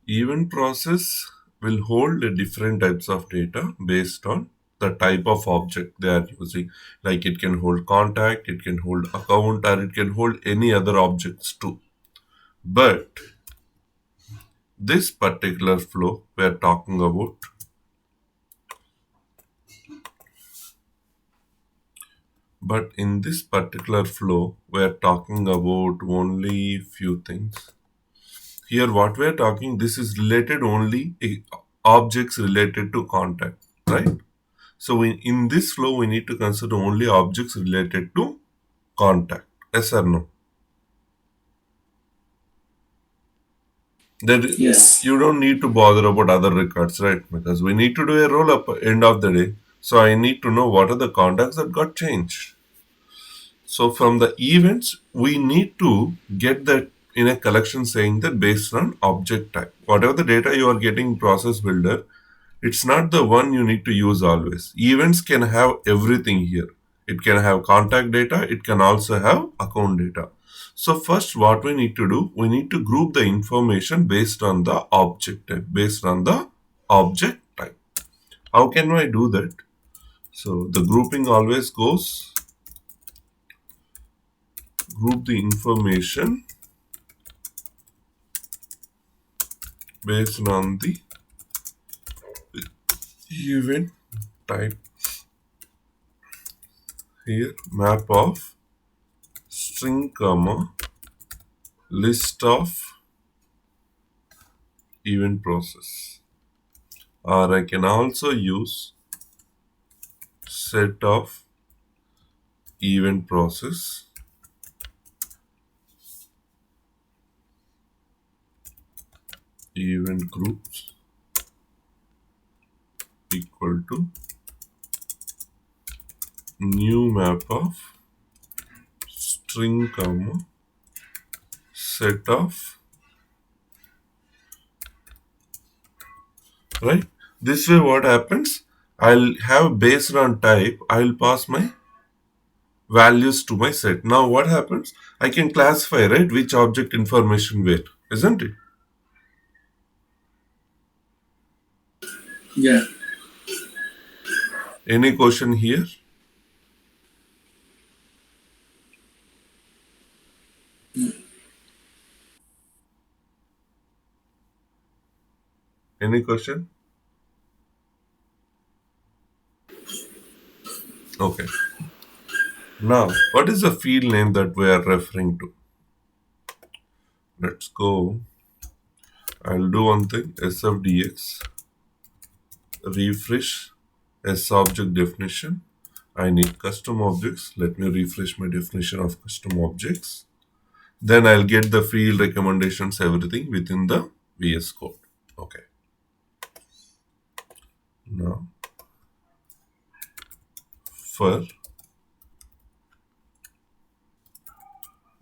Event process will hold the different types of data based on the type of object they are using. Like it can hold contact, it can hold account, or it can hold any other objects too. But this particular flow we are talking about, but in this particular flow we are talking about only few things. Here what we are talking, this is related only objects related to contact, right? So in this flow, we need to consider only objects related to contact. Yes or no? Then Yes. you don't need to bother about other records, right? Because we need to do a roll up end of the day. So I need to know what are the contacts that got changed. So from the events, we need to get that in a collection saying that based on object type. Whatever the data you are getting process builder, it's not the one you need to use always. Events can have everything here. It can have contact data, it can also have account data. So first what we need to do, we need to group the information based on the object type, based on the object type. How can I do that? So the grouping always goes group the information based on the event type. Here map of string comma list of event process, or I can also use set of event process event groups equal to new map of string comma set of, right? This way what happens, I'll have based on type, I'll pass my values to my set. Now what happens, I can classify, right, which object information where, isn't it? Yeah. Any question here? Any question? Okay. Now, what is the field name that we are referring to? Let's go. I'll do one thing. SFDX, refresh S object definition. I need custom objects. Let me refresh my definition of custom objects. Then I'll get the field recommendations, everything within the VS Code. Okay. Now, for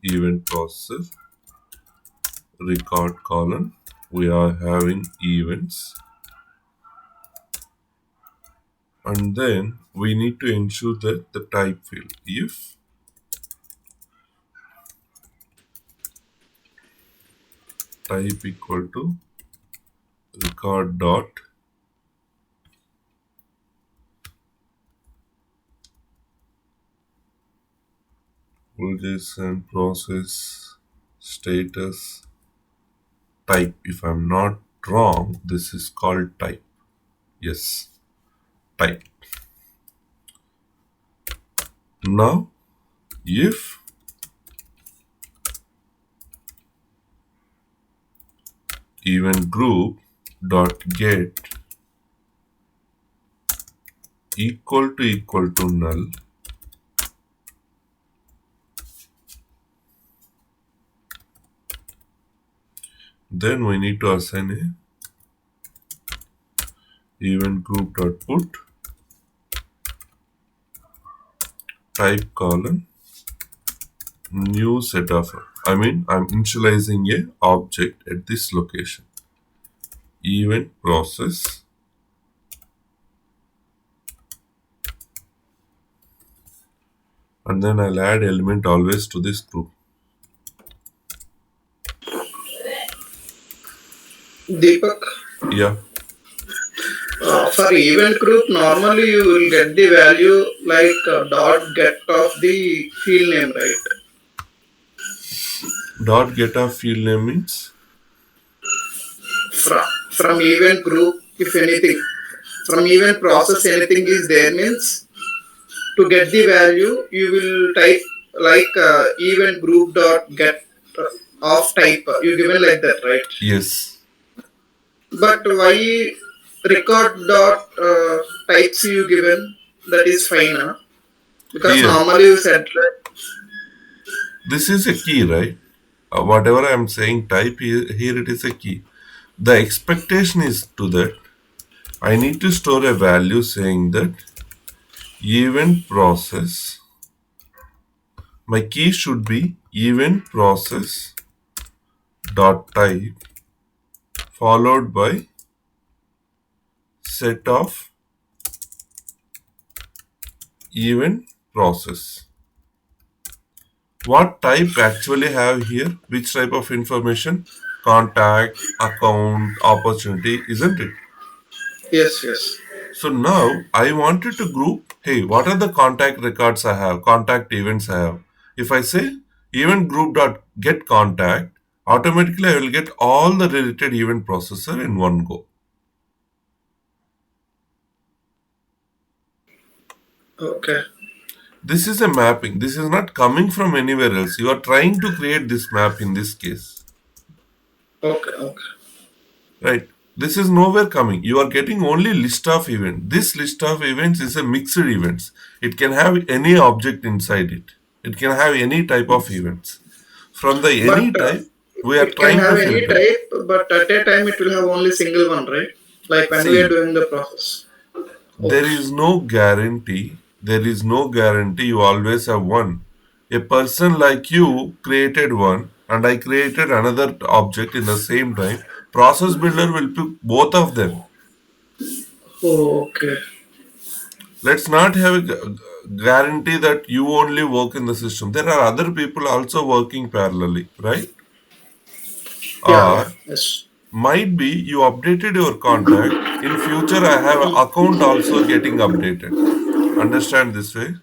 event processor, record column, we are having events, and then we need to ensure that the type field, if type equal to record dot JSON process status type. If I'm not wrong, this is called type. Yes, type. Now, if event group dot get equal to null, then we need to assign a event group dot put type colon new set of, I'm initializing a object at this location, event process, and then I'll add element always to this group. Deepak, Yeah. for event group, normally you will get the value like dot get of the field name, right? Dot get a field name means. From event group, if anything, from event process, anything is there means to get the value, you will type like event group dot get of type. You given like that, right? Yes. But why record dot types you given? That is fine, huh? Because Here, normally you said this is a key, right? Whatever I am saying, type here it is a key. The expectation is to that I need to store a value saying that event process. My key should be event process dot type followed by set of event process. What type actually have here? Which type of information? Contact, account, opportunity, isn't it? yes, yes. So now I wanted to group, hey, what are the contact records I have, contact events I have? If I say event group dot get contact, automatically I will get all the related event processor in one go. Okay, This is a mapping. This is not coming from anywhere else. You are trying to create this map in this case. okay, okay. Right. This is nowhere coming. You are getting only list of events. This list of events is a mixed events. It can have any object inside it. It can have any type of events. From the But any type, we are it can trying have to any filter. type, but at a time it will have only single one, right? Like when we are See, doing the process. there Okay. is no guarantee. There is no guarantee you always have one. A person like you created one, and I created another object in the same time. Process builder will pick both of them. Oh, okay. Let's not have a guarantee that you only work in the system. There are other people also working parallelly, right? Yeah, yeah. Or Yes. might be you updated your contact. In future, I have an account also getting updated. Understand this way.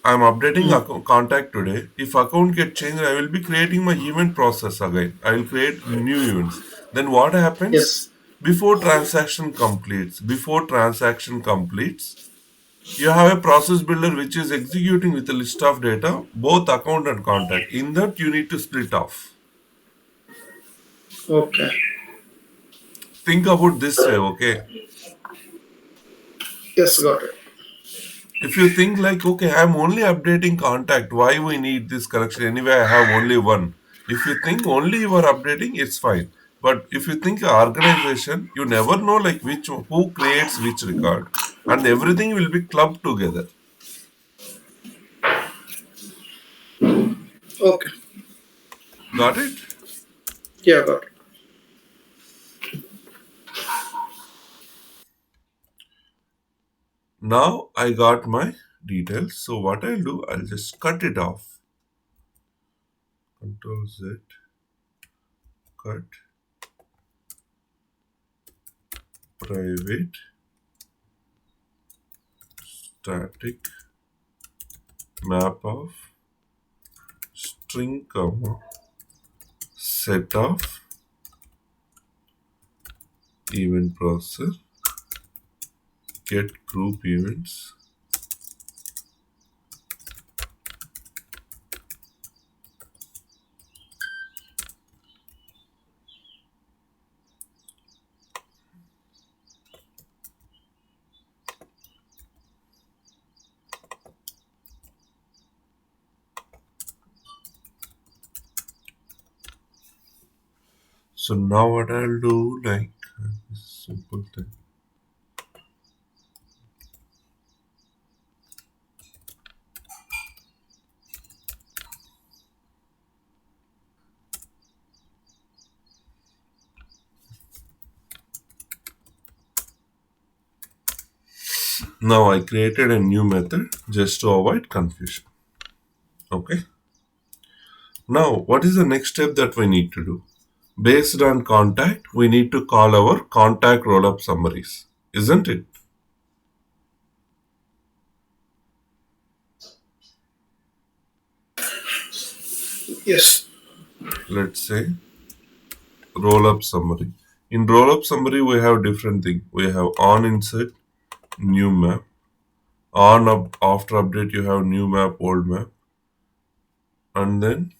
I'm updating contact today. If account get changed, I will be creating my event process again. I will create new events. Then what happens? Yes. Before transaction completes, you have a process builder which is executing with a list of data, both account and contact. In that, you need to split off. Okay. Think about this way, okay? Yes, got it. If you think like, okay, I'm only updating contact, why we need this connection? Anyway, I have only one. If you think only you are updating, it's fine. But if you think organization, you never know like who creates which record, and everything will be clubbed together. Okay. Got it? Yeah, got it. Now I got my details. So what I'll do, I'll just cut it off. Control Z, cut, private, static, map of, string comma, set of, event processor, get group events. So now what I'll do, like simple thing. Now I created a new method just to avoid confusion. Okay. Now what is the next step that we need to do? Based on contact, we need to call our contact roll-up summaries, isn't it? Yes. Let's say roll-up summary. In roll-up summary, we have different things. We have on insert, new map. On up after update, you have new map, old map. And then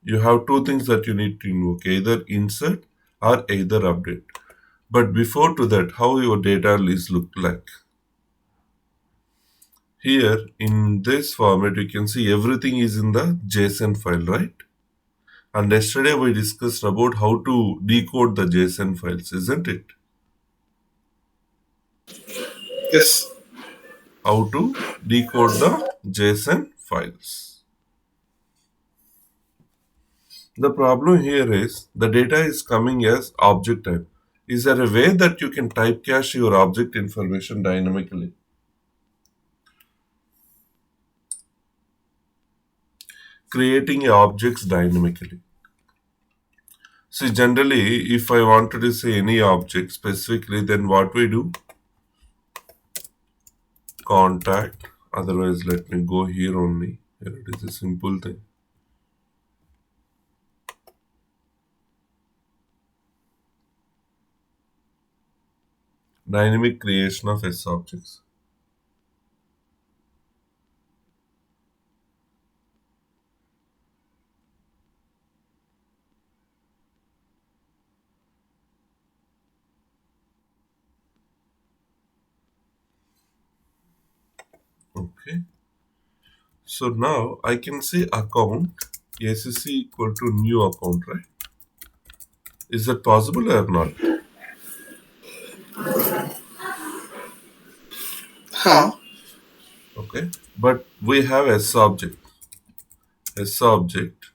you have two things that you need to invoke, either insert or either update. But before to that, how your data is look like. Here in this format, you can see everything is in the JSON file, right? And yesterday we discussed about how to decode the JSON files, isn't it? Yes. How to decode the JSON files. The problem here is the data is coming as object type. Is there a way that you can typecache your object information dynamically? Creating objects dynamically. See, generally, if I wanted to say any object specifically, then what we do? Contact. Otherwise, let me go here only. Here it is a simple thing. Dynamic creation of S objects. Okay. So now I can say account ACC equal to new account, right? Is that possible or not? Huh? Okay. But we have S object. S object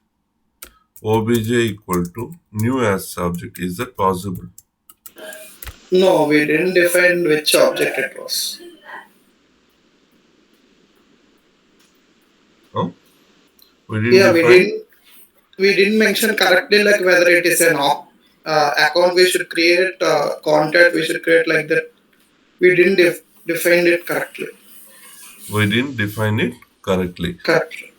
obj equal to new S object. Is that possible? No, we didn't define which object it was. Oh, we didn't Yeah, define. we didn't mention correctly like whether it is an account we should create, contact we should create like that. We didn't define it correctly. We didn't define it correctly. Correctly.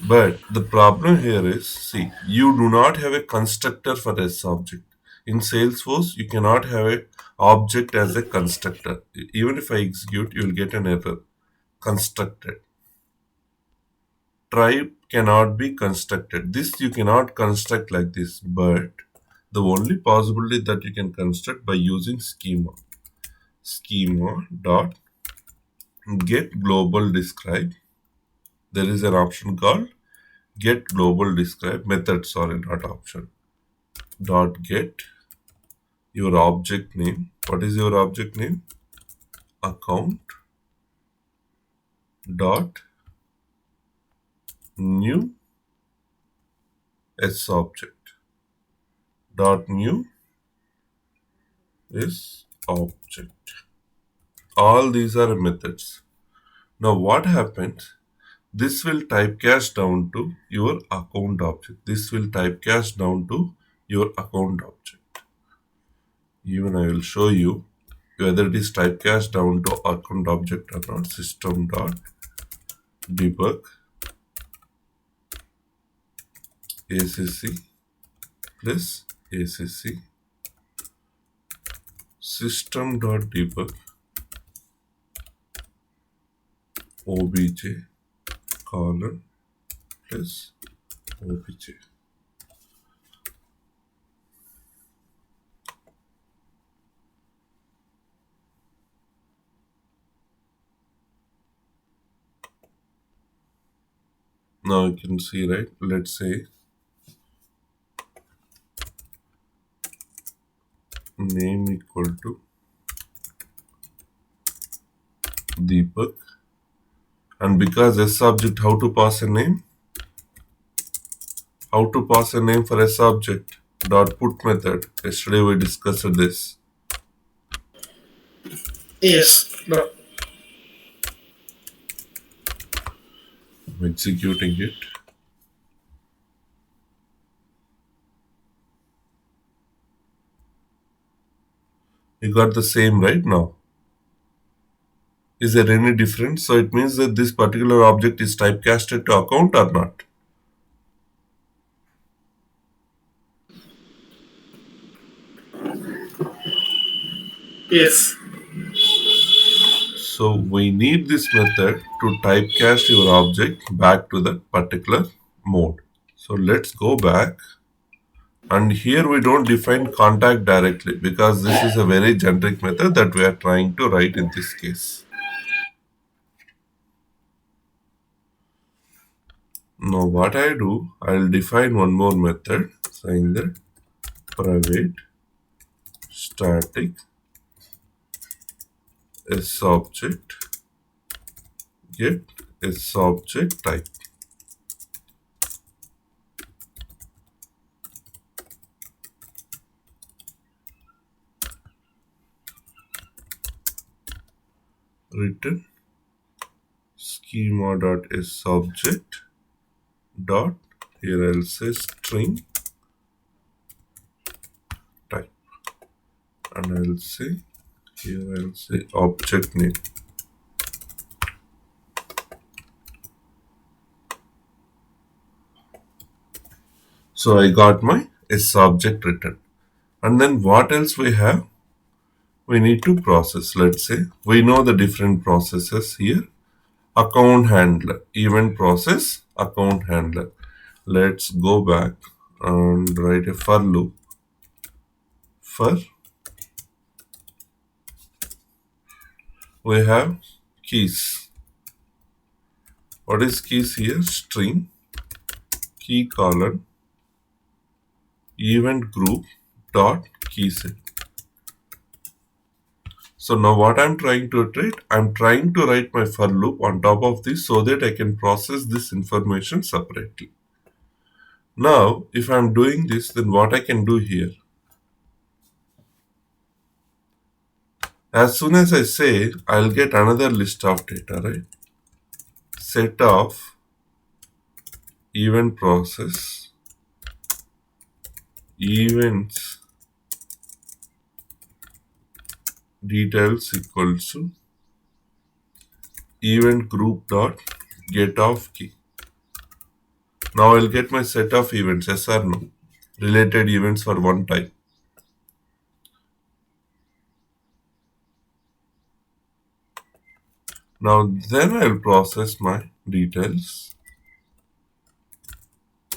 But the problem here is, see, you do not have a constructor for S object. In Salesforce, you cannot have a object as a constructor. Even if I execute, you will get an error. Constructed. Tribe cannot be constructed. This you cannot construct like this, but the only possibility that you can construct by using schema. Schema dot get global describe. There is an option called get global describe method, sorry, not option. Dot get your object name. What is your object name? Account dot new S object. Dot new is object. All these are methods. Now what happens? This will typecast down to your account object. This will typecast down to your account object. Even I will show you whether it is typecast down to account object or not. System dot debug ACC plus ACC system dot debug obj colon plus obj. Now you can see, right? Let's say name equal to Deepak, and because S object, how to pass a name? How to pass a name for S object? Dot put method. Yesterday we discussed this. Yes. But I'm executing it. 。 . 。 . 。 . . . . . . . . . . . . . . . . . . . . . . . . . . . . . . . . . . . . . . . . . . . . . . . . . . . Yes. But You got the same right now. Is there any difference? So it means that this particular object is typecasted to account or not? Yes. So we need this method to typecast your object back to that particular mode. So let's go back. And here we don't define contact directly because this is a very generic method that we are trying to write in this case. Now what I do, I'll define one more method saying that private static subject get subject type. Return schema.subject dot, here I'll say string type, and I'll say here I'll say object name. So I got my subject written. And then what else we have? We need to process. Let's say we know the different processes here. Account handler, event process, account handler. Let's go back and write a for loop. For we have keys. What is keys here? String key colon event group dot key set. So now what I'm trying to iterate, I'm trying to write my for loop on top of this so that I can process this information separately. Now, if I'm doing this, then what I can do here, as soon as I say, I'll get another list of data, right? Set of event process, events details equals to event group dot get of key. Now I'll get my set of events, yes or no? Related events for one type. Now then I'll process my details,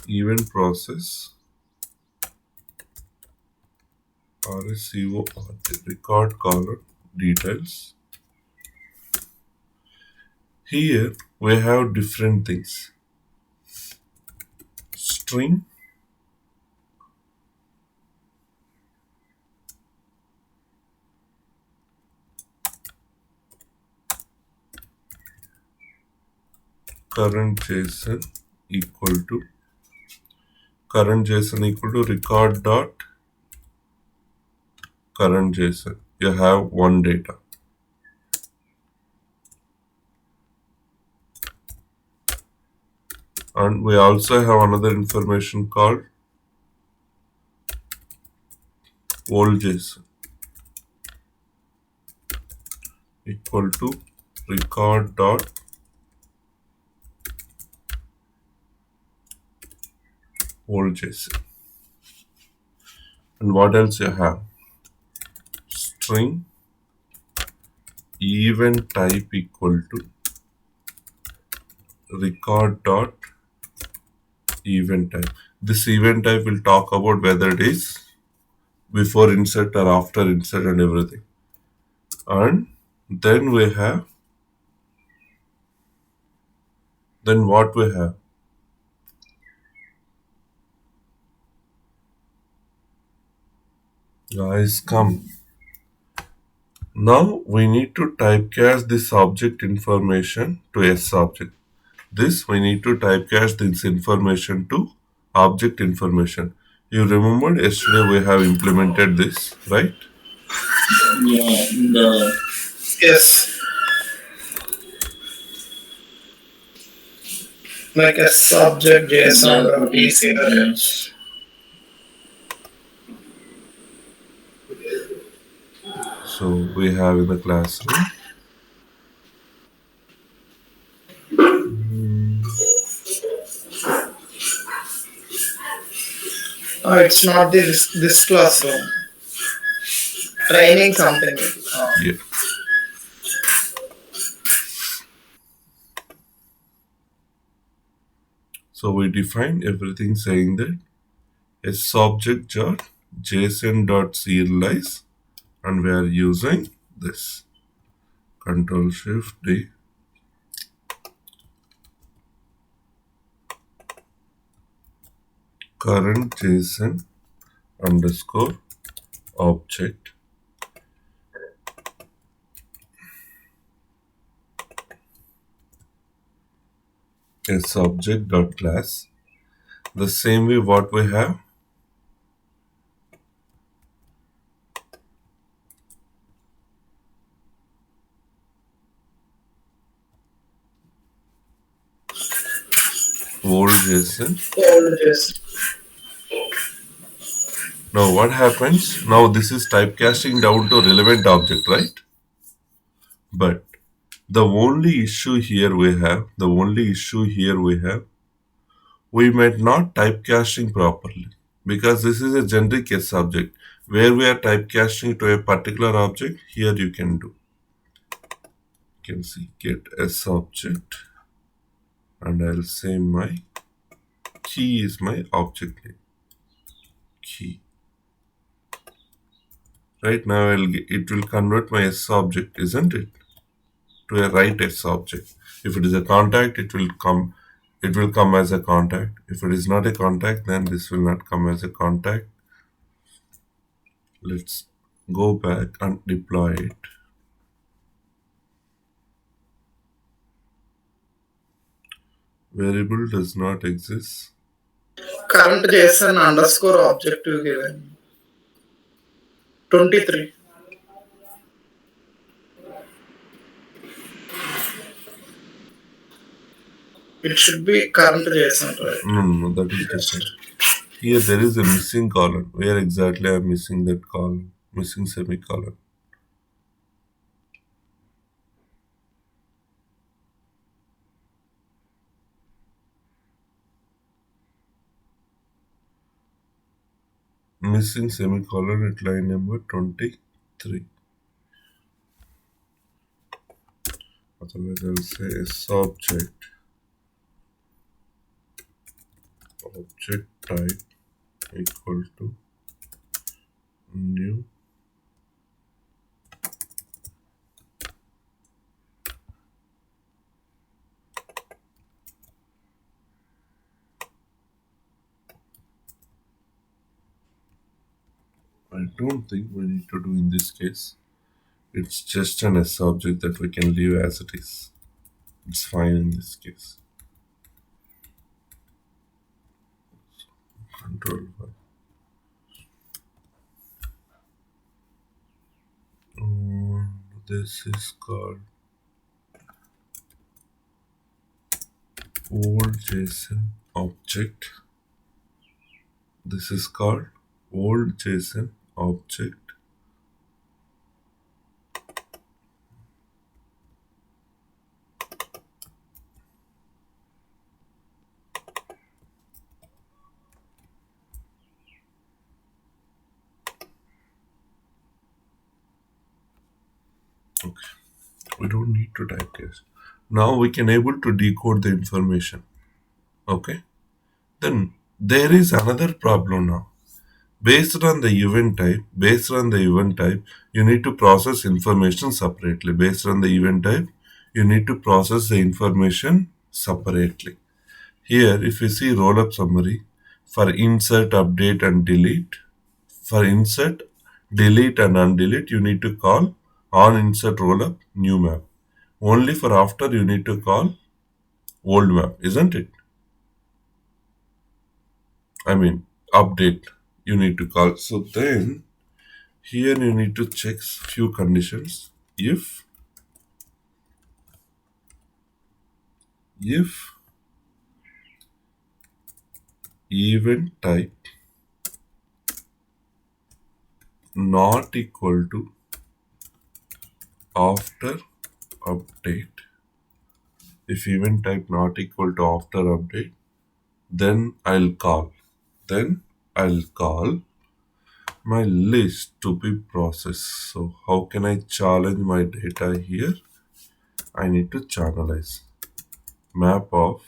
event process, RSCO record column details. Here we have different things. String current JSON equal to record dot current JSON. You have one data. And we also have another information called old JSON equal to record dot old JSON. And what else you have? String event type equal to record dot event type. This event type will talk about whether it is before insert or after insert and everything. And then we have, then what we have? Guys, come. Now we need to typecast this object information to S object. This we need to typecast this information to object information. You remembered yesterday we have implemented this, right? Yeah, Yes. Like a subject JSON or PC. yes. So we have in the classroom. It's not this classroom. Training something. Yeah. So we define everything saying that a subject dot JSON dot serialize, and we are using this Control Shift D. Current JSON underscore object a subject dot class. The same way what we have old JSON. Just Now what happens? Now this is typecasting down to relevant object, right? But the only issue here we have, we might not typecasting properly because this is a generic case object where we are typecasting to a particular object. Here you can do. You can see get S object, and I'll say my key is my object name. Key. Right now it will convert my S object, isn't it? To a right S object. If it is a contact, it will come as a contact. If it is not a contact, then this will not come as a contact. Let's go back and deploy it. Variable does not exist. current JSON underscore objective given. 23. It should be current JSON, right? No, that is different. Here there is a missing column. Where exactly I am missing that column? Missing semicolon. Missing semicolon at line number 23. Otherwise I'll say subject object type equal to new I don't think we need to do in this case. It's just an S object that we can leave as it is. It's fine in this case. Control Y. This is called old JSON object. This is called old JSON object. Okay, we don't need to typecast. Now we can able to decode the information. Okay, then there is another problem now. Based on the event type, you need to process information separately. Based on the event type, you need to process the information separately. Here, if you see roll-up summary, for insert, update, and delete, for insert, delete, and undelete, you need to call on insert rollup new map. Only for after, you need to call old map, isn't it? I mean, update, you need to call. So then, here you need to check few conditions. If event type not equal to after update. If event type not equal to after update, then I'll call. Then I'll call my list to be processed. So how can I challenge my data here? I need to channelize. Map of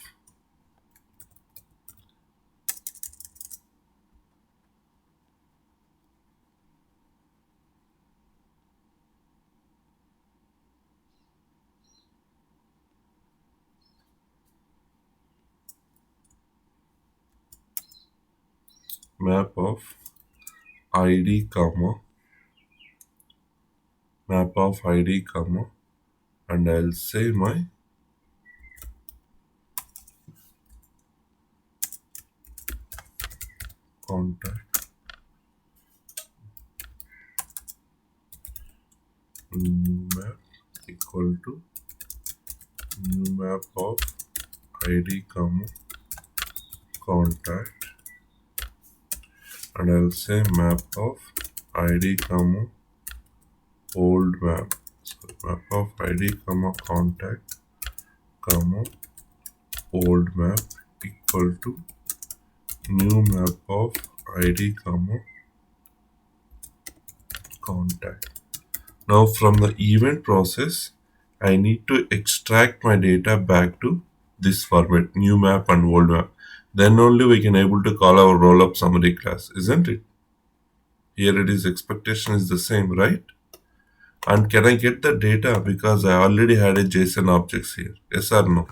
map of id comma map of id comma, and I'll say my contact new map equal to new map of id comma contact, and I'll say map of id comma old map. So map of id comma contact comma old map equal to new map of id comma contact. Now from the event process, I need to extract my data back to this format, new map and old map. Then only we can able to call our roll-up summary class, isn't it? Here it is, expectation is the same, right? And can I get the data because I already had a JSON objects here? Yes or no?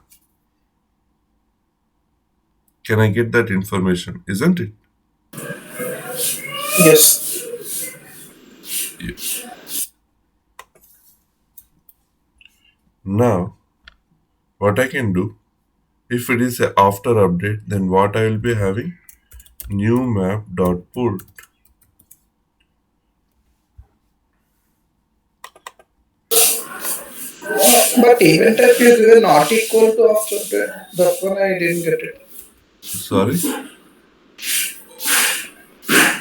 Can I get that information? Isn't it? Yes. Yes. Now, what I can do, if it is a after update, then what I will be having? New map dot put. But event type you given not equal to after update. That one I didn't get it. Sorry.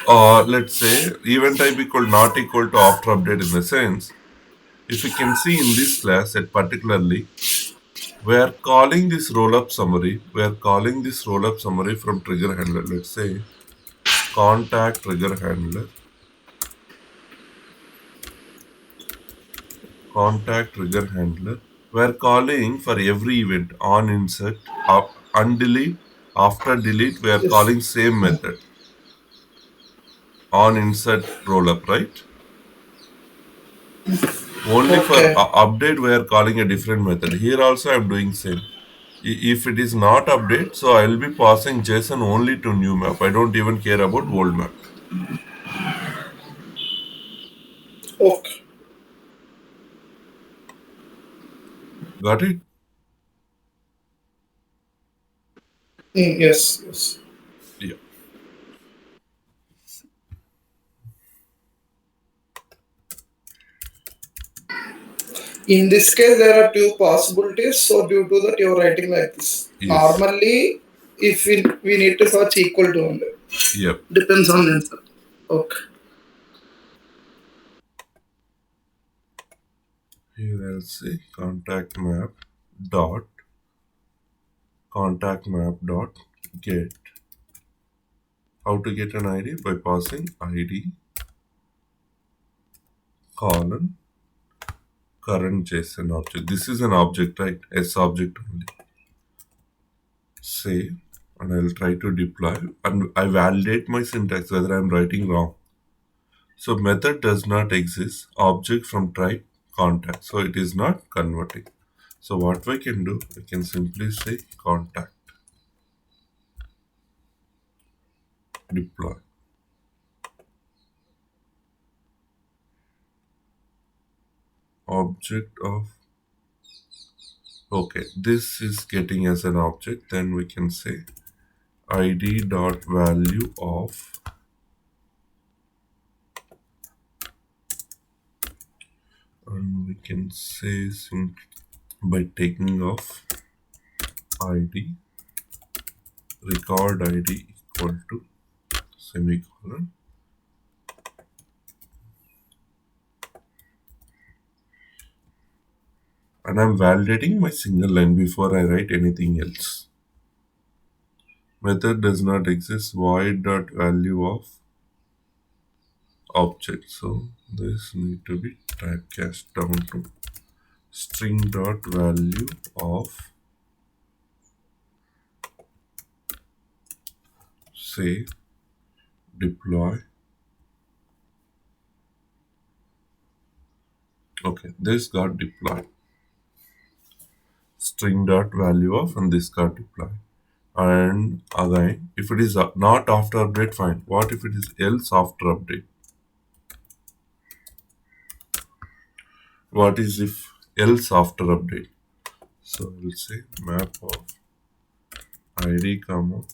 Or let's say event type equal not equal to after update, in the sense, if you can see in this class that particularly, we are calling this roll-up summary. We are calling this roll-up summary from trigger handler. Let's say contact trigger handler. Contact trigger handler. We are calling for every event on insert, up, undelete, after delete. We are Yes. calling same method on insert roll-up, right? Only for Okay. update we are calling a different method. Here also I am doing same. If it is not update, so I will be passing JSON only to new map. I don't even care about old map. Okay. Got it? Yes. Yes. Yeah. In this case, there are two possibilities. So due to that, you are writing like this. Yes. Normally, if we need to search equal to only. Yep. Depends on answer. Okay. Here I'll say contact map dot get. How to get an ID? By passing ID colon current JSON object. This is an object, right? S object only. Save, and I'll try to deploy, and I validate my syntax whether I'm writing wrong. So method does not exist, object from type contact. So it is not converting. So what we can do, we can simply say contact deploy. Object of, okay, this is getting as an object, then we can say id dot value of, and we can say by taking off id record id equal to semicolon and I'm validating my single line before I write anything else. Method does not exist, void dot value of object. So this need to be typecast down to string dot value of, say, deploy. Okay, this got deployed. String dot value of, and this got deployed. And again, if it is not after update, fine. What if it is else after update? What is if else after update? So we'll say map of id comma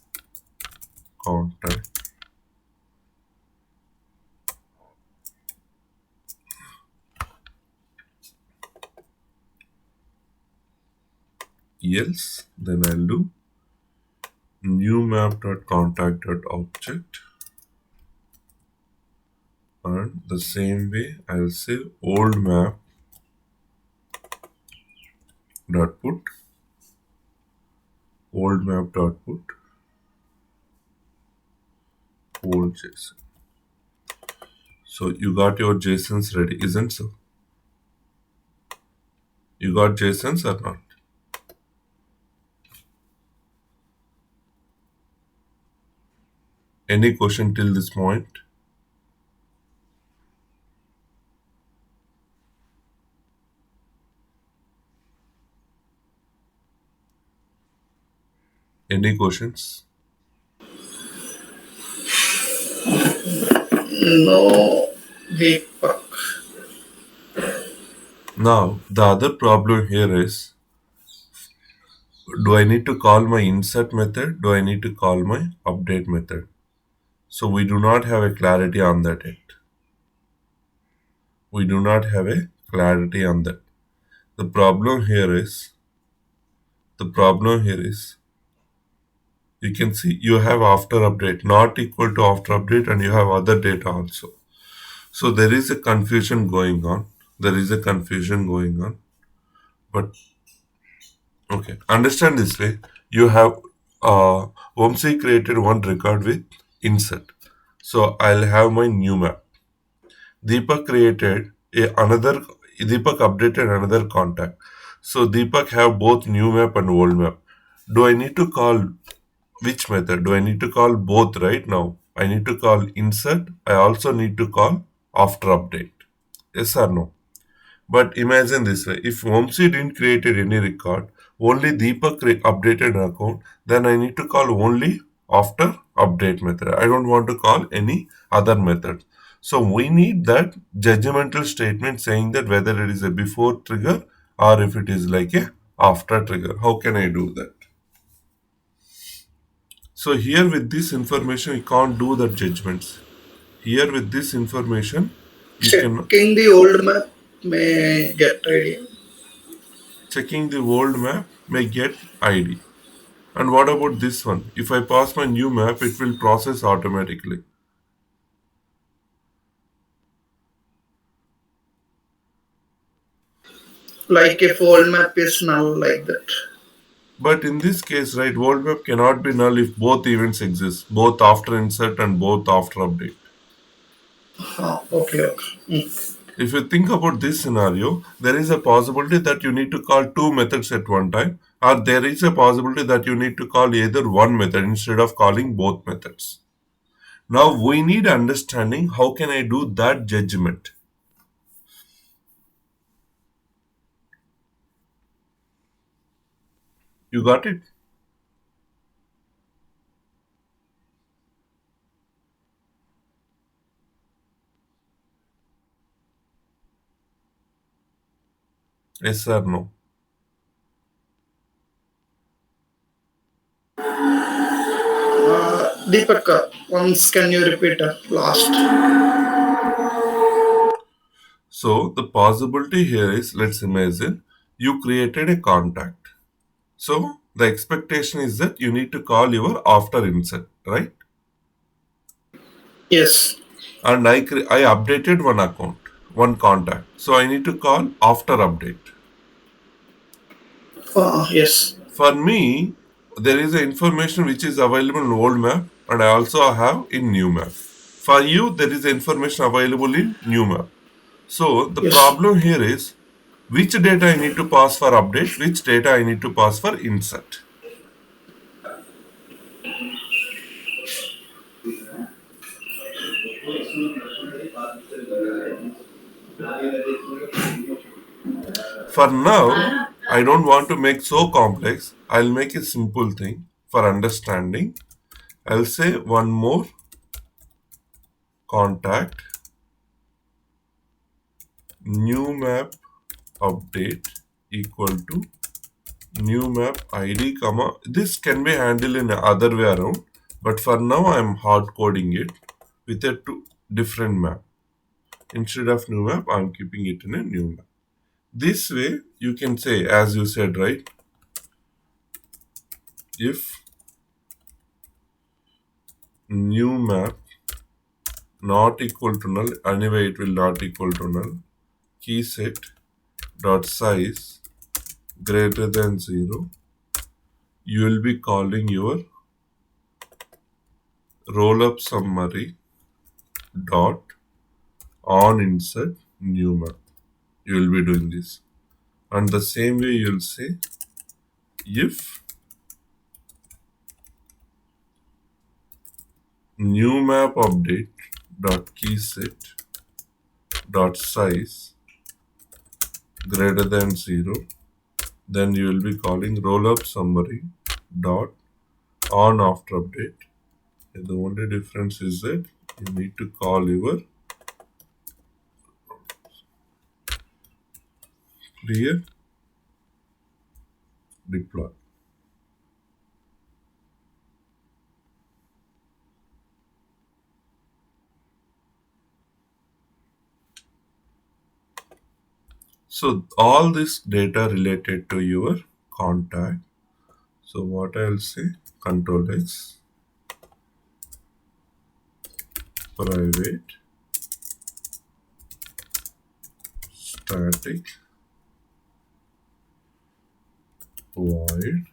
contact else, then I'll do new map dot contact dot object, and the same way I'll say old map dot put old map dot put old JSON. So you got your JSONs ready, isn't so? You got JSONs or not? Any question till this point? Any questions? No, Deepak. Now, the other problem here is, do I need to call my insert method? Do I need to call my update method? So we do not have a clarity on that yet. We do not have a clarity on that. The problem here is, you can see you have after update not equal to after update, and you have other data also. So there is a confusion going on. But okay, understand this way. You have Vamsi created one record with insert. So I'll have my new map. Deepak updated another contact. So Deepak have both new map and old map. Do I need to call which method? Do I need to call both right now? I need to call insert. I also need to call after update. Yes or no? But imagine this way, if Vamsi didn't create any record, only Deepak updated an account, then I need to call only after update method. I don't want to call any other method. So we need that judgmental statement saying that whether it is a before trigger or if it is like a after trigger. How can I do that? So here with this information, you can't do the judgments. Here with this information, you can Checking the old map may get ID. checking the old map may get ID. And what about this one? If I pass my new map, it will process automatically. Like if old map is null, like that. But in this case, right, old map cannot be null if both events exist, both after insert and both after update. Okay. If you think about this scenario, there is a possibility that you need to call two methods at one time, or there is a possibility that you need to call either one method instead of calling both methods. Now we need understanding how can I do that judgment. You got it? Yes or no? Deepak, once can you repeat last? So the possibility here is, let's imagine you created a contact. So the expectation is that you need to call your after insert, right? Yes. And I updated one account, one contact. So I need to call after update. Yes. For me, there is a information which is available in old map and I also have in new map. For you, there is information available in new map. So the Yes. problem here is which data I need to pass for update, which data I need to pass for insert. For now, I don't want to make so complex. I'll make a simple thing for understanding. I'll say one more contact new map update equal to new map id comma. This can be handled in other way around, but for now I'm hard coding it with a two different map. Instead of new map, I'm keeping it in a new map. This way you can say, as you said, right, if new map not equal to null, anyway it will not equal to null, key set dot size greater than 0, you will be calling your roll up summary dot on insert new map. You will be doing this. And the same way you'll say if new map update dot key set dot size greater than 0, then you will be calling roll up summary dot on after update. The only difference is that you need to call your clear deploy. So all this data related to your contact. So what I'll say, control X, private, static, void,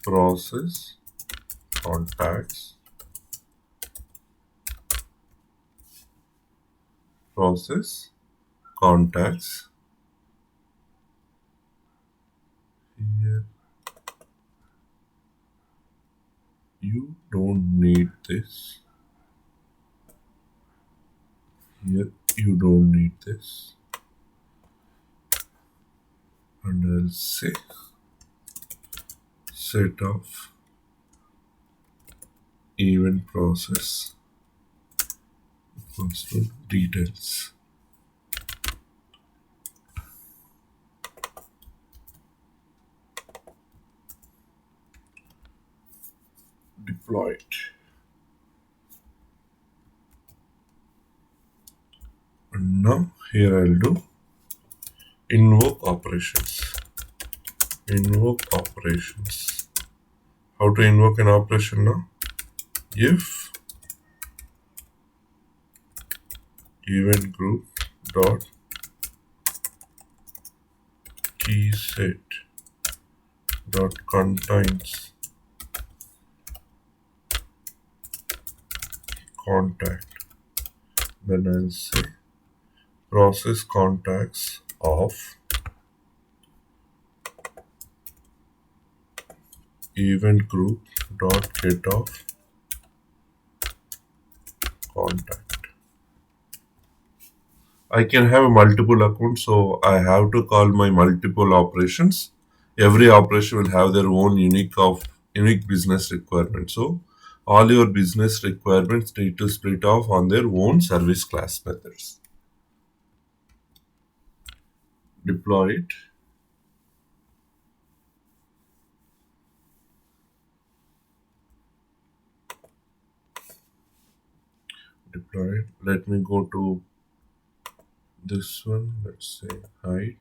process, contacts, process, contacts. Here you don't need this. Here you don't need this. And I'll say set of event process equals to details. Deploy it. And now here I'll do invoke operations. Invoke operations. How to invoke an operation now? If event group dot key set dot contains contact, then I'll say process contacts of event group dot get of contact. I can have multiple accounts, so I have to call my multiple operations. Every operation will have their own unique business requirement. So all your business requirements need to split off on their own service class methods. Deploy it. Deploy it. Let me go to this one. Let's say hide.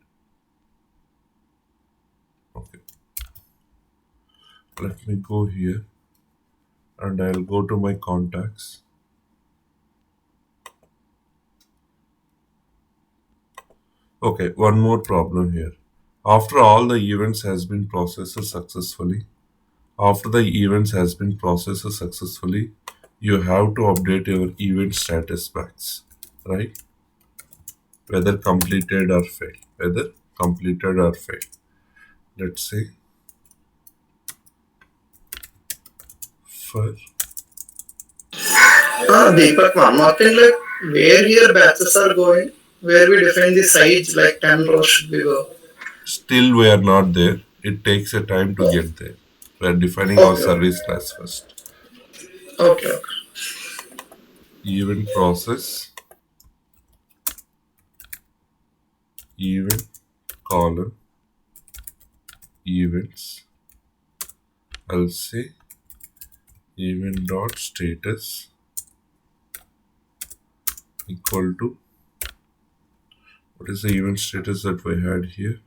Okay. Let me go here and I'll go to my contacts. Okay, one more problem here. After all the events has been processed successfully, after the events has been processed successfully, you have to update your event status bags, right? Whether completed or failed. Whether completed or failed. Let's say for Deepak, one more thing, like where here batches are going, where we define the size, like 10 rows should be go. still we are not there. It takes a time to get there. We are defining our Okay, service class first. okay, okay. Event process, event column, events. I'll say event dot status equal to what is the event status that we had here?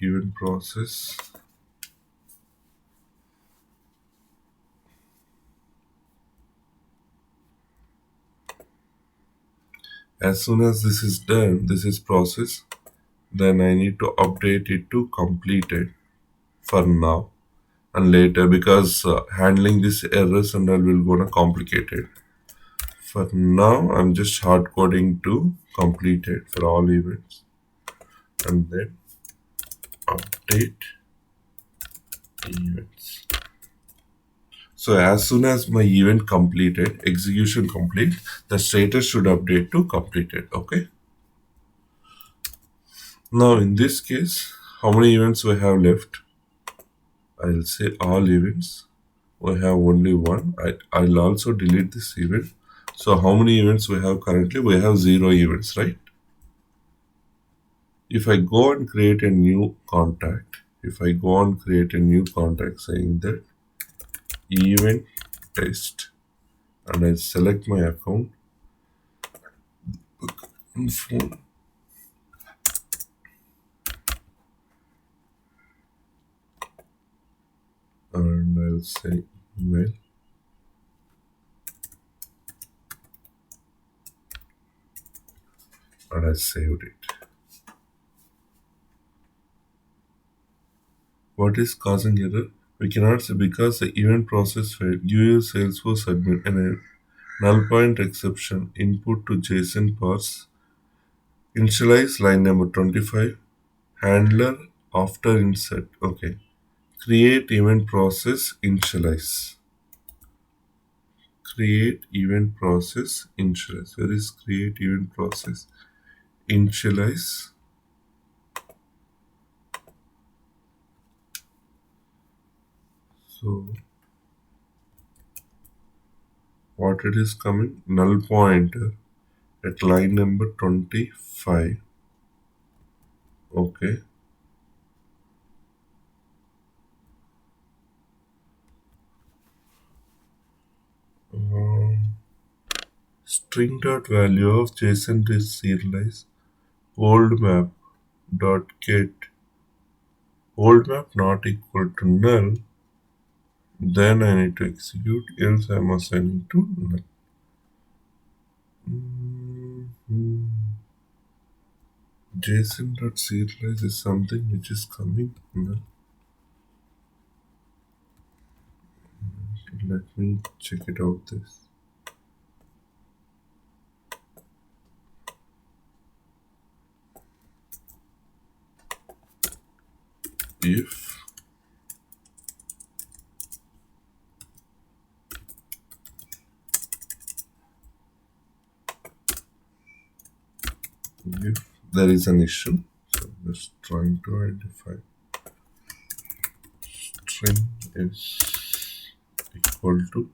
Event process. As soon as this is done, this is process, then I need to update it to completed for now and later because handling this errors and all will gonna complicated. For now, I'm just hard coding to completed for all events and then update events. So as soon as my event completed, execution complete, the status should update to completed. Okay. Now in this case, how many events we have left? I'll say all events. We have only one. I'll also delete this event. So how many events we have currently? We have 0 events, right? If I go and create a new contact, saying that event test and I select my account and phone and I'll say email and I saved it. What is causing error? We cannot say because the event process failed. Use Salesforce admin and a null point exception input to JSON parse. Initialize line number 25. Handler after insert. Okay. Create event process initialize. Create event process initialize. Where is create event process initialize? So what it is coming? Null pointer at line number 25. Okay. String dot value of JSON is serialized old map dot get old map not equal to null. Then I need to execute, else I'm assigning to null. JSON.serialize is something which is coming null. Let me check it out this. If there is an issue, so I'm just trying to identify string is equal to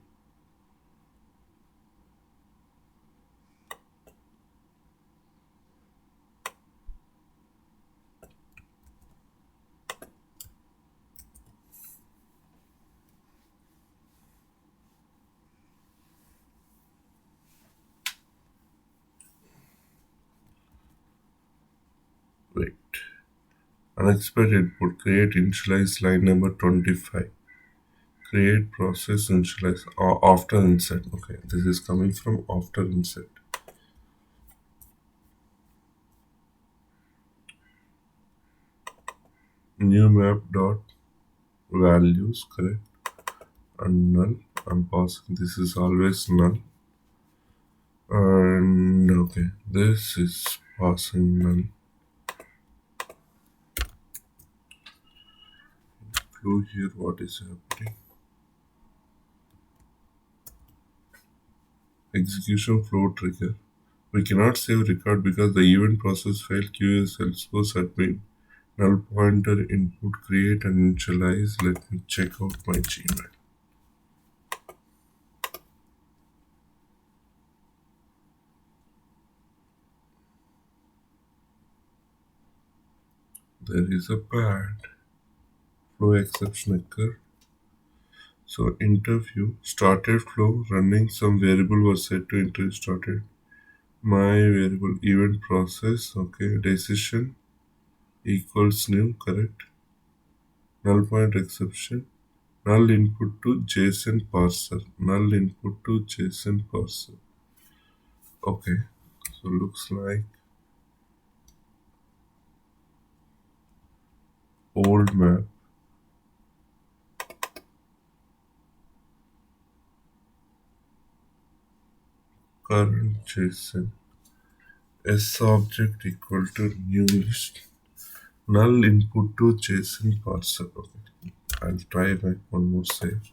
wait. Unexpected input create initialize line number 25. Create process initialize after insert. Okay, this is coming from after insert. new map dot values, correct, and null. I'm passing, this is always null, and okay, this is passing null. Flow here, what is happening? Execution flow trigger. We cannot save record because the event process failed. QS Salesforce admin. Null pointer input create and initialize. Let me check out my Gmail. There is a bad flow exception occur. So interview started flow running some variable was set to interview started. My variable event process, okay, decision equals new, correct. Null point exception. Null input to JSON parser. Null input to JSON parser. Okay, so looks like old map. Current JSON. S object equal to new list. Null input to JSON parser. Okay, I'll try like one more save.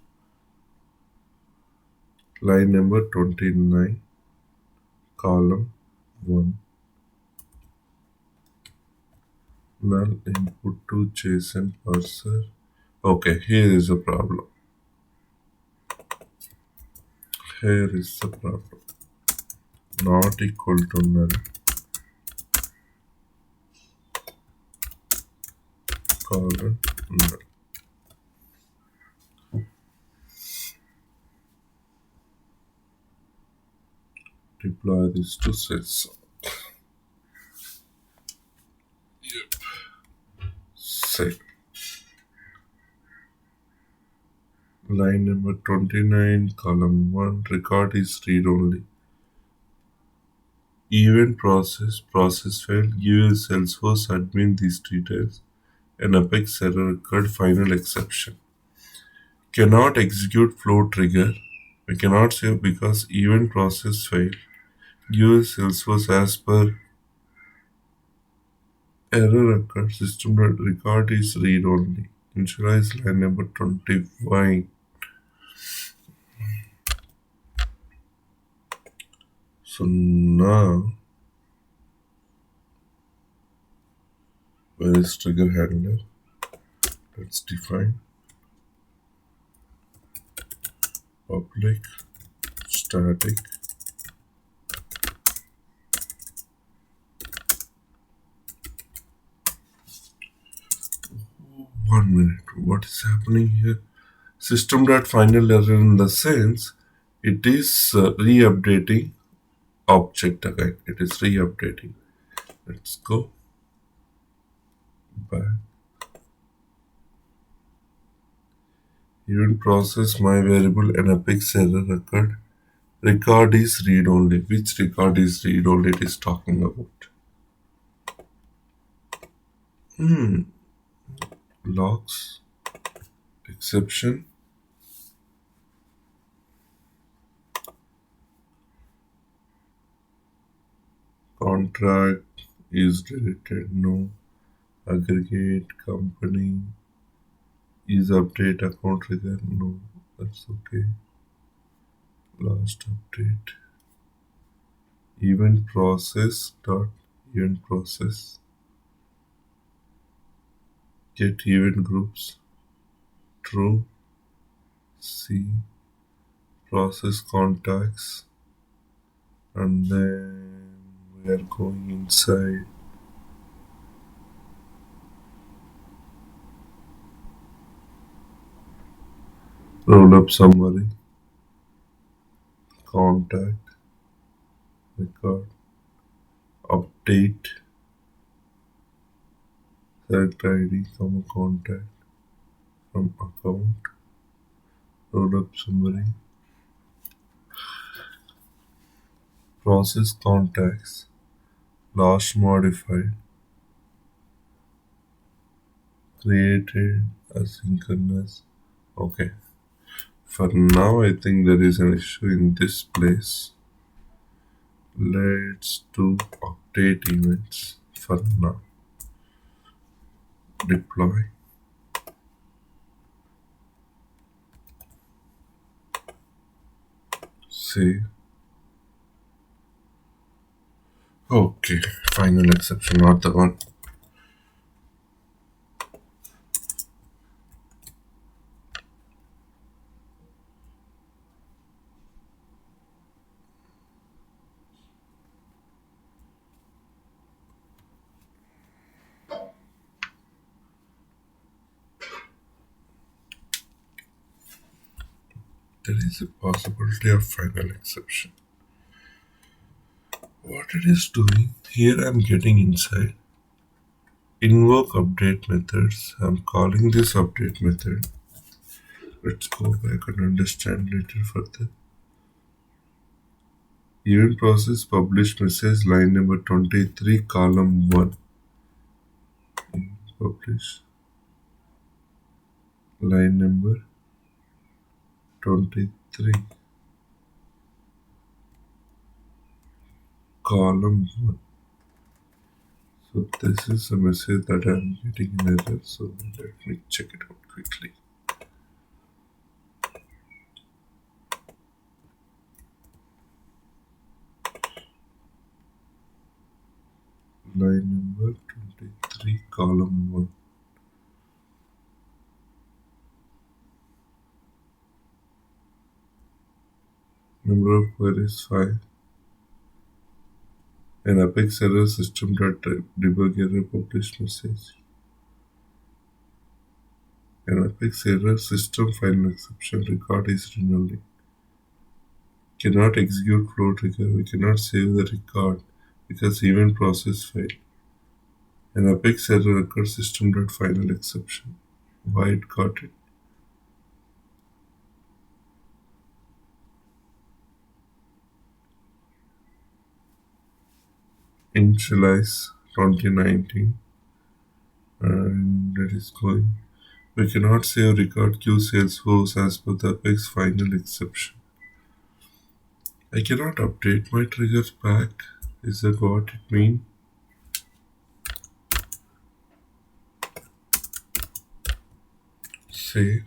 Line number 29, column 1. Null input to JSON parser. Okay, here is the problem. Here is the problem. Not equal to null. Colon null. Deploy this to sets. Save. Line number 29, column 1. Record is read only. Event process failed. Give Salesforce admin these details. An Apex error occurred. Final exception. Cannot execute flow trigger. We cannot save because event process failed. Give Salesforce as per error occurred. System record is read only. Initialize line number 25. So now, where is trigger handler? Let's define public static one minute. What is happening here? System.final error in the sense it is re-updating object again. It is re-updating. Let's go back. Event process my variable an Apex error occurred. Record is read only. Which record is read only it is talking about? Logs exception. Contract is deleted. No. Aggregate company is update account trigger. No. That's okay. Last update. Event process dot event process. Get event groups. True. C. Process contacts. And then we are going inside. Roll up summary. Contact. Record. Update. Select ID, contact from account. Roll up summary. Process contacts. Last modified. created asynchronous. Okay. For now, I think there is an issue in this place. Let's do update events for now. Deploy. Save. Okay. Final exception, not the one. There is a possibility of final exception. What it is doing here, I'm getting inside. Invoke update methods. I'm calling this update method. Let's go back and understand little further. Event process publish message line number 23 column 1. Publish line number 23 column 1. So this is a message that I'm getting in error. So let me check it out quickly. Line number 23 column 1. Number of queries 5. An Apex error system.debug error published message. An Apex error system final exception record is renewed. Cannot execute flow trigger. We cannot save the record because event process failed. An Apex error record system.final exception. Why it got it? Initialize 2019 and that is going. We cannot save record queue Salesforce as per the Apex final exception. I cannot update my triggers back. Is that what it means? Save.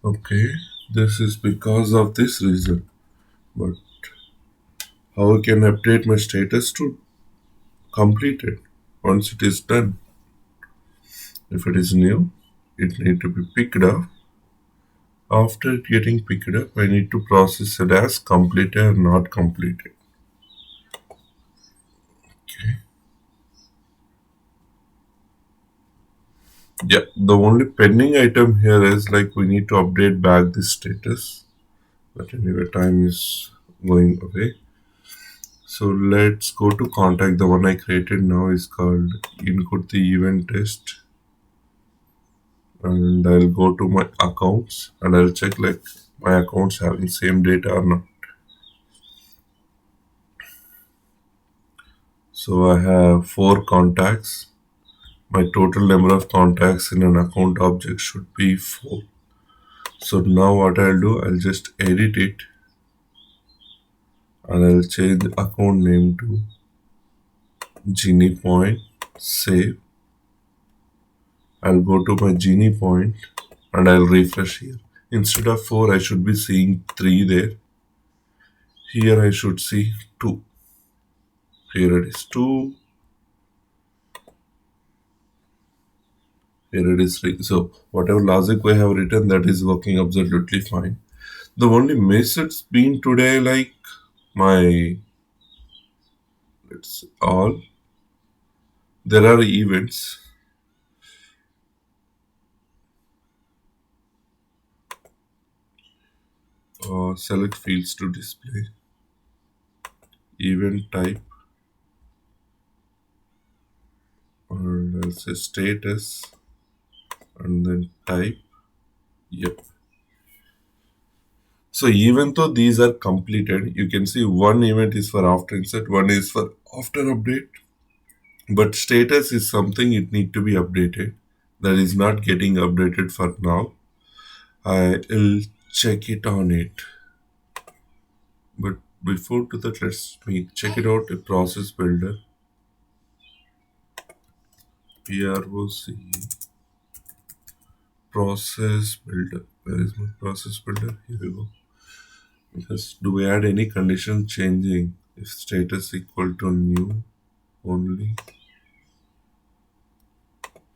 Okay, this is because of this reason. But how I can update my status to complete it once it is done? If it is new, it need to be picked up. After getting picked up, I need to process it as completed or not completed. Okay. Yeah, the only pending item here is like we need to update back the status. But anyway, time is going away. So let's go to contact. The one I created now is called input the event test. And I'll go to my accounts and I'll check like my accounts having same data or not. So I have 4 contacts. My total number of contacts in an account object should be 4. So now what I'll do, I'll just edit it and I'll change the account name to Genie Point. Save. I'll go to my Genie Point and I'll refresh here. Instead of 4, I should be seeing 3 there. Here I should see 2. Here it is 2. Here it is 3. So whatever logic we have written, that is working absolutely fine. The only miss it's been today, like my, it's all, there are events. Select fields to display. Event type. I'll say status and then type. Yep. So even though these are completed, you can see one event is for after insert, one is for after update. But status is something it need to be updated. That is not getting updated for now. I will check it on it. But before to that, let's check it out. A process builder. PROC process builder. Where is my process builder? Here we go. Because do we add any condition changing if status equal to new only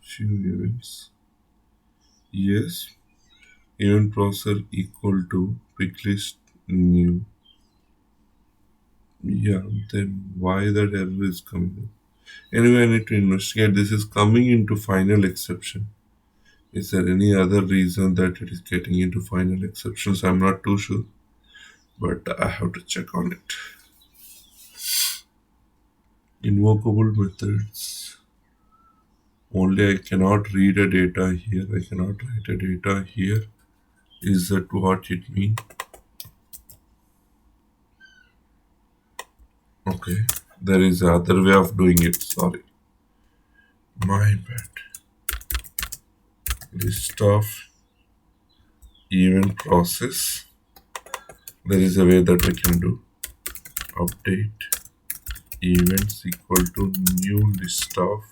few events? Yes. Event processor equal to quick list new. Yeah, then why that error is coming? Anyway, I need to investigate. This is coming into final exception. Is there any other reason that it is getting into final exceptions? I'm not too sure, but I have to check on it. Invocable methods. Only I cannot read a data here. I cannot write a data here. Is that what it means? Okay, there is other way of doing it. Sorry, my bad. List of event process. There is a way that I can do. Update events equal to new list of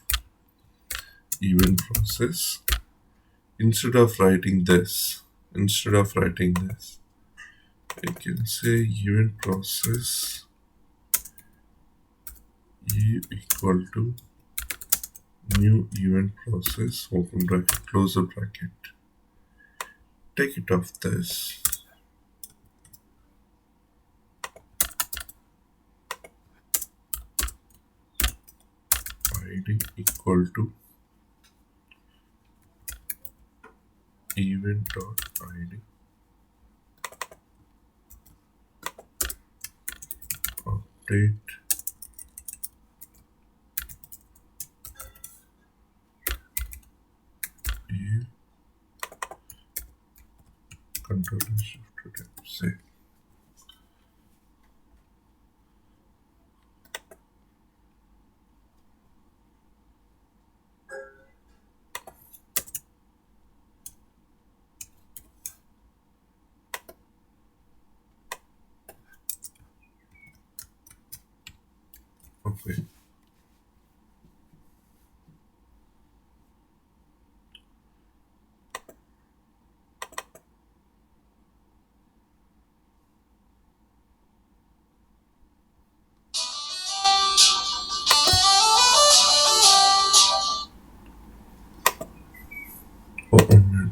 event process. Instead of writing this, I can say event process E equal to new event process, open bracket, close the bracket. Take it off this. ID equal to event.id update e control and shift to tab. Save. Okay.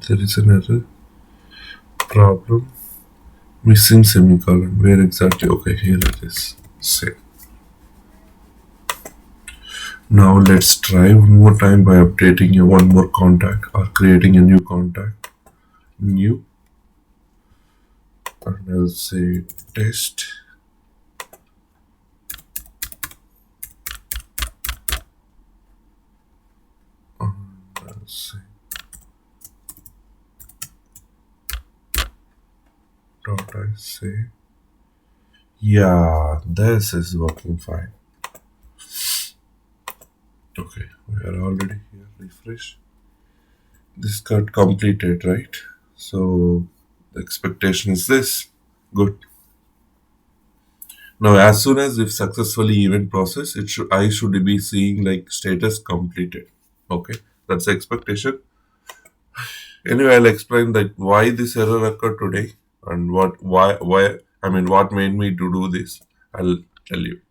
There is another problem. Missing semicolon. Where exactly? Okay, here it is. Save. Now let's try one more time by updating one more contact or creating a new contact. New. And I'll say test. And I'll say dot I say. Yeah, this is working fine. Okay, we are already here. Refresh. This got completed, right? So the expectation is this. Good. Now, as soon as if successfully event process, I should be seeing like status completed. Okay, that's the expectation. Anyway, I'll explain that why this error occurred today and what made me to do this. I'll tell you.